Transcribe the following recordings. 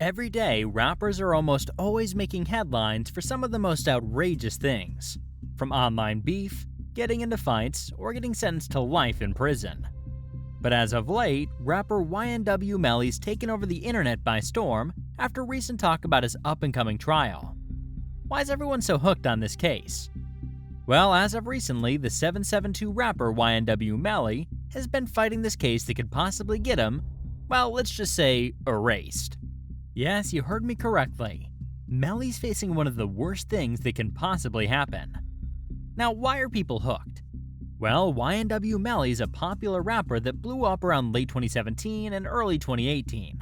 Every day, rappers are almost always making headlines for some of the most outrageous things. From online beef, getting into fights, or getting sentenced to life in prison. But as of late, rapper YNW Melly's taken over the internet by storm after recent talk about his up-and-coming trial. Why is everyone so hooked on this case? Well, as of recently, the 772 rapper YNW Melly has been fighting this case that could possibly get him, well, let's just say, erased. Yes, you heard me correctly. Melly's facing one of the worst things that can possibly happen. Now, why are people hooked? Well, YNW Melly is a popular rapper that blew up around late 2017 and early 2018.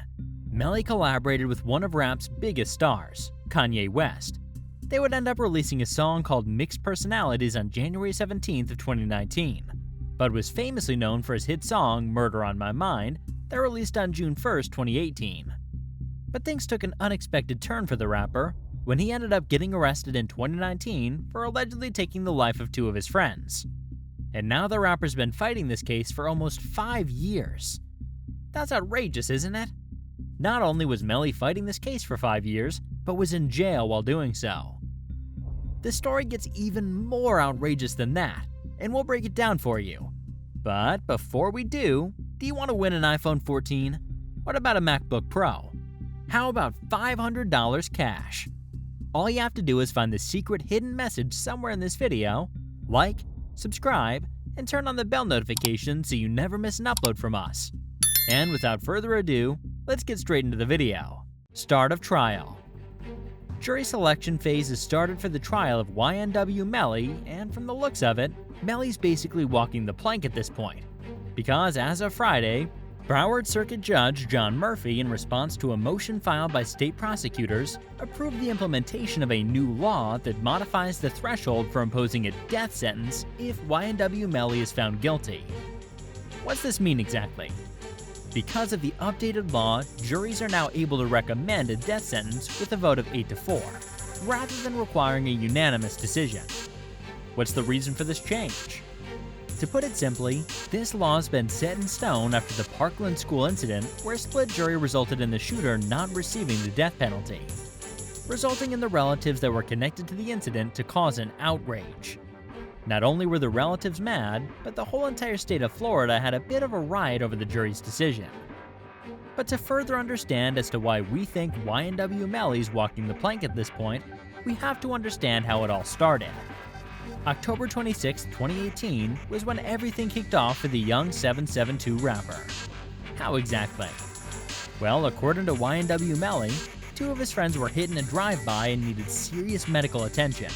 Melly collaborated with one of rap's biggest stars, Kanye West. They would end up releasing a song called Mixed Personalities on January 17th of 2019, but was famously known for his hit song Murder on My Mind that released on June 1st, 2018. But things took an unexpected turn for the rapper when he ended up getting arrested in 2019 for allegedly taking the life of two of his friends. And now the rapper's been fighting this case for almost 5 years. That's outrageous, isn't it? Not only was Melly fighting this case for 5 years, but was in jail while doing so. The story gets even more outrageous than that, and we'll break it down for you. But before we do you want to win an iPhone 14? What about a MacBook Pro? How about $500 cash? All you have to do is find the secret hidden message somewhere in this video, like, subscribe, and turn on the bell notification so you never miss an upload from us. And without further ado, let's get straight into the video. Start of trial. Jury selection phase has started for the trial of YNW Melly, and from the looks of it, Melly's basically walking the plank at this point. Because as of Friday, Broward Circuit Judge John Murphy, in response to a motion filed by state prosecutors, approved the implementation of a new law that modifies the threshold for imposing a death sentence if YNW Melly is found guilty. What's this mean exactly? Because of the updated law, juries are now able to recommend a death sentence with a vote of 8-4, rather than requiring a unanimous decision. What's the reason for this change? To put it simply, this law has been set in stone after the Parkland school incident where a split jury resulted in the shooter not receiving the death penalty, resulting in the relatives that were connected to the incident to cause an outrage. Not only were the relatives mad, but the whole entire state of Florida had a bit of a riot over the jury's decision. But to further understand as to why we think YNW Melly's walking the plank at this point, we have to understand how it all started. October 26, 2018 was when everything kicked off for the young 772 rapper. How exactly? Well, according to YNW Melly, two of his friends were hit in a drive-by and needed serious medical attention.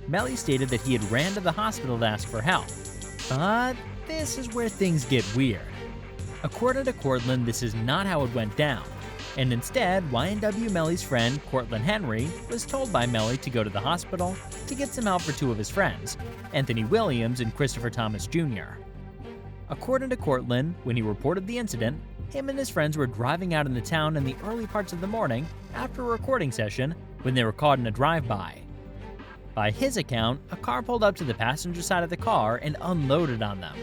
Melly stated that he had ran to the hospital to ask for help. But this is where things get weird. According to Cortland, this is not how it went down, and instead, YNW Melly's friend, Cortland Henry, was told by Melly to go to the hospital to get some help for two of his friends, Anthony Williams and Christopher Thomas Jr. According to Cortland, when he reported the incident, him and his friends were driving out in the town in the early parts of the morning after a recording session when they were caught in a drive-by. By his account, a car pulled up to the passenger side of the car and unloaded on them.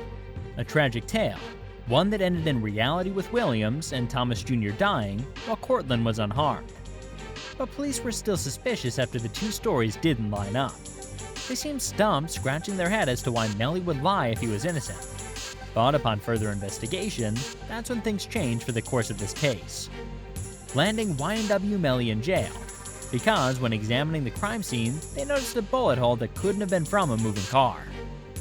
A tragic tale, one that ended in reality with Williams and Thomas Jr. dying, while Cortland was unharmed. But police were still suspicious after the two stories didn't line up. They seemed stumped, scratching their head as to why Melly would lie if he was innocent. But upon further investigation, that's when things changed for the course of this case, landing YNW Melly in jail, because when examining the crime scene, they noticed a bullet hole that couldn't have been from a moving car.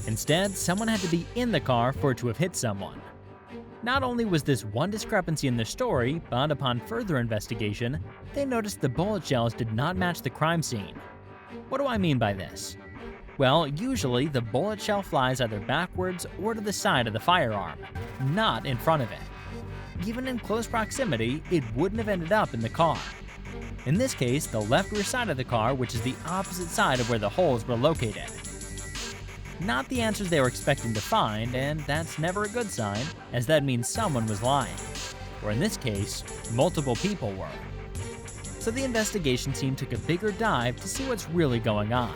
Instead, someone had to be in the car for it to have hit someone. Not only was this one discrepancy in their story, but upon further investigation, they noticed the bullet shells did not match the crime scene. What do I mean by this? Well, usually the bullet shell flies either backwards or to the side of the firearm, not in front of it. Even in close proximity, it wouldn't have ended up in the car. In this case, the left rear side of the car, which is the opposite side of where the holes were located. Not the answers they were expecting to find, and that's never a good sign, as that means someone was lying. Or in this case, multiple people were. So the investigation team took a bigger dive to see what's really going on.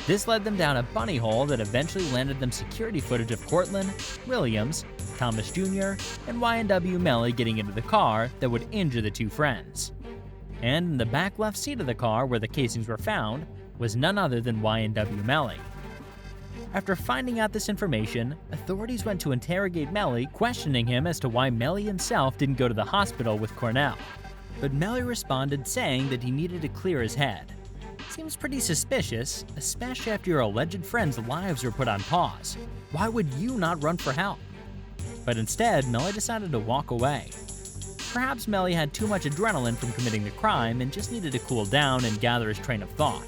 This led them down a bunny hole that eventually landed them security footage of Cortland, Williams, Thomas Jr. and YNW Melly getting into the car that would injure the two friends. And in the back left seat of the car where the casings were found was none other than YNW Melly. After finding out this information, authorities went to interrogate Melly, questioning him as to why Melly himself didn't go to the hospital with Cornell. But Melly responded saying that he needed to clear his head. Seems pretty suspicious, especially after your alleged friends' lives were put on pause. Why would you not run for help? But instead, Melly decided to walk away. Perhaps Melly had too much adrenaline from committing the crime and just needed to cool down and gather his train of thought.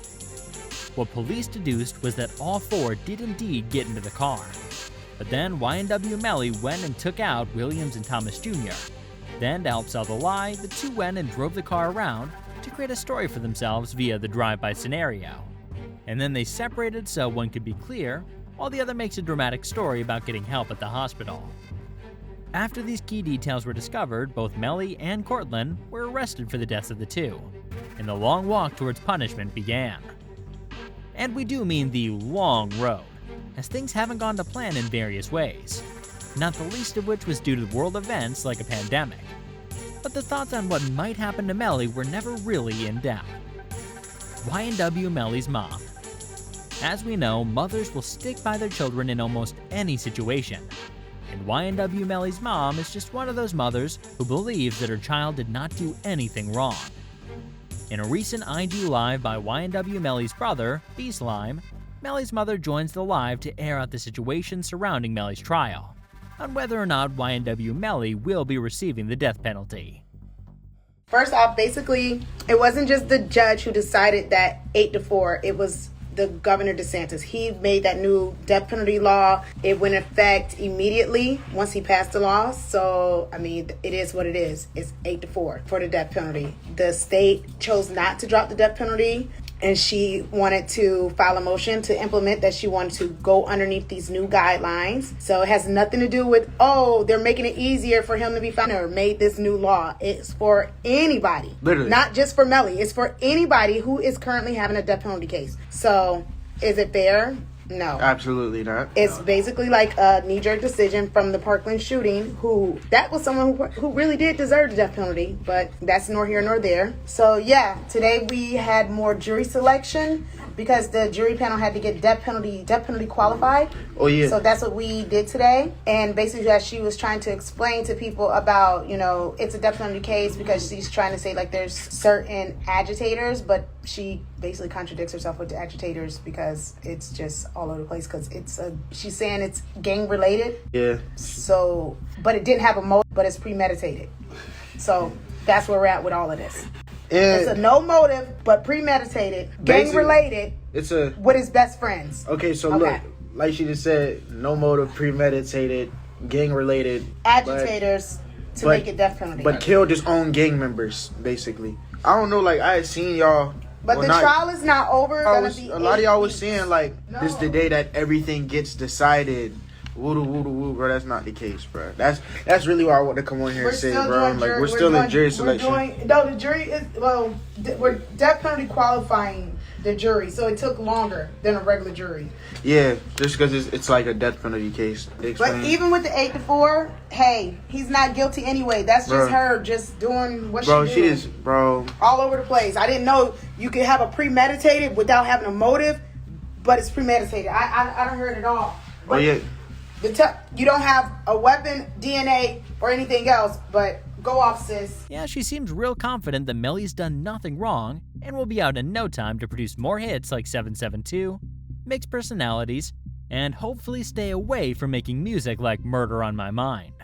What police deduced was that all four did indeed get into the car. But then YNW Melly went and took out Williams and Thomas Jr. Then, to help sell the lie, the two went and drove the car around to create a story for themselves via the drive-by scenario. And then they separated so one could be clear, while the other makes a dramatic story about getting help at the hospital. After these key details were discovered, both Melly and Cortland were arrested for the deaths of the two, and the long walk towards punishment began. And we do mean the long road, as things haven't gone to plan in various ways, not the least of which was due to world events like a pandemic. But the thoughts on what might happen to Melly were never really in doubt. YNW Melly's mom. As we know, mothers will stick by their children in almost any situation, and YNW Melly's mom is just one of those mothers who believes that her child did not do anything wrong. In a recent IG Live by YNW Melly's brother, B-Slime, Melly's mother joins the live to air out the situation surrounding Melly's trial, on whether or not YNW Melly will be receiving the death penalty. First off, basically, it wasn't just the judge who decided that 8-4, it was the Governor DeSantis. He made that new death penalty law. It went in effect immediately once he passed the law. So, I mean, it is what it is. It's 8-4 for the death penalty. The state chose not to drop the death penalty, and she wanted to file a motion to implement that. She wanted to go underneath these new guidelines. So it has nothing to do with, oh, they're making it easier for him to be found or made this new law. It's for anybody. Literally. Not just for Melly. It's for anybody who is currently having a death penalty case. So is it fair? No. Absolutely not. It's basically like a knee-jerk decision from the Parkland shooting, that was someone who really did deserve the death penalty, but that's nor here nor there. So yeah, today we had more jury selection because the jury panel had to get death penalty qualified. Oh yeah. So that's what we did today. And basically as she was trying to explain to people about, it's a death penalty case because she's trying to say like there's certain agitators, but she basically contradicts herself with the agitators because it's just all over the place because she's saying it's gang related. Yeah. So, but it didn't have a motive, but it's premeditated. So that's where we're at with all of this. It's a no motive, but premeditated, gang related. It's with his best friends. Okay, so look, like she just said, no motive, premeditated, gang related, agitators to make it death penalty. But killed his own gang members, basically. I don't know, like I had seen y'all. But the trial is not over. A lot of y'all was saying like this is the day that everything gets decided. Woo woo woo, bro. That's not the case, bro. That's really why I want to come on here and say, bro. Like we're still in jury selection. The jury is we're death penalty qualifying the jury, so it took longer than a regular jury. Yeah, just because it's like a death penalty case. But even with the 8-4, hey, he's not guilty anyway. That's just her just doing what she did. She is, bro. All over the place. I didn't know you could have a premeditated without having a motive, but it's premeditated. I don't heard it all. But yeah. You don't have a weapon, DNA, or anything else, but go off, sis. Yeah, she seems real confident that Melly's done nothing wrong and will be out in no time to produce more hits like 772, Mixed Personalities, and hopefully stay away from making music like Murder on My Mind.